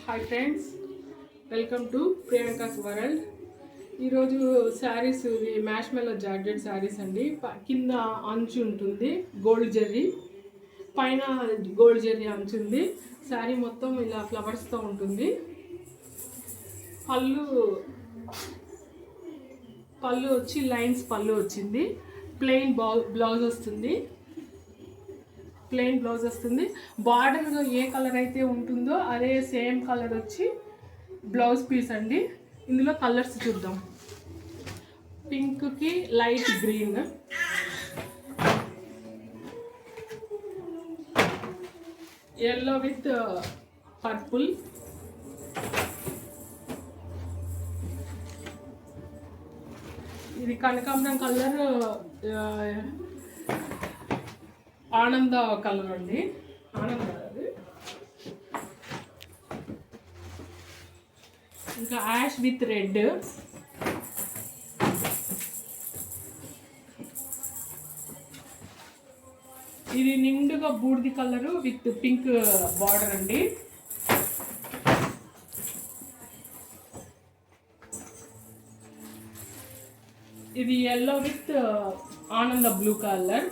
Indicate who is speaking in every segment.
Speaker 1: Hi friends, welcome to Priyanka's world. ఈరోజు saris mash మెల్లో georgette saris అండి. కింద అంచు ఉంటుంది గోల్డ్ జెర్రీ, పైన గోల్డ్ జెర్రీ అంచు ఉంది. శారీ మొత్తం ఇలా ఫ్లవర్స్తో ఉంటుంది. పళ్ళు వచ్చి లైన్స్ పళ్ళు వచ్చింది. ప్లెయిన్ బ్లౌజ్ వస్తుంది. బార్డర్లో ఏ కలర్ అయితే ఉంటుందో అదే సేమ్ కలర్ వచ్చి బ్లౌజ్ పీస్ అండి. ఇందులో కలర్స్ చూద్దాం. పింక్కి light green, yellow with purple, ఇది కనకాంబరం కలర్, ఆనంద కలర్ అండి. ఆనంద అది. ఇంకా యాష్ విత్ రెడ్, ఇది నిండుగా బూడిది కలరు విత్ పింక్ బార్డర్ అండి. ఇది ఎల్లో విత్ ఆనంద బ్లూ కలర్.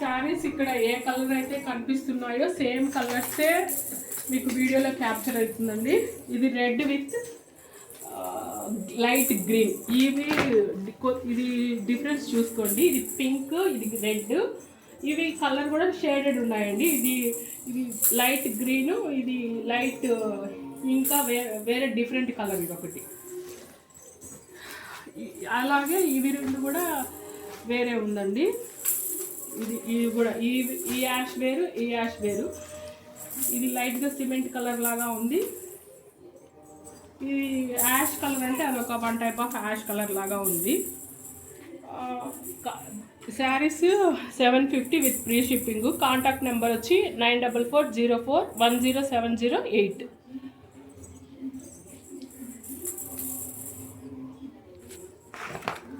Speaker 1: శారీస్ ఇక్కడ ఏ కలర్ అయితే కనిపిస్తున్నాయో సేమ్ కలర్సే మీకు వీడియోలో క్యాప్చర్ అవుతుందండి. ఇది రెడ్ విత్ లైట్ గ్రీన్. ఇది డిఫరెన్స్ చూసుకోండి. ఇది పింక్, ఇది రెడ్. ఇవి కలర్ కూడా షేడెడ్ ఉన్నాయండి. ఇది లైట్ గ్రీను, ఇది లైట్, ఇంకా వేరే డిఫరెంట్ కలర్ ఇది ఒకటి. అలాగే ఇవి రెండు కూడా వేరే ఉందండి. ఇది కూడా ఈ యాష్ వేరు, ఈ యాష్ వేరు. ఇది లైట్గా సిమెంట్ కలర్ లాగా ఉంది. ఇది యాష్ కలర్ అంటే అదొక one type of ash colour లాగా ఉంది. Saris 750 with free shipping. Contact number వచ్చి 9440410708.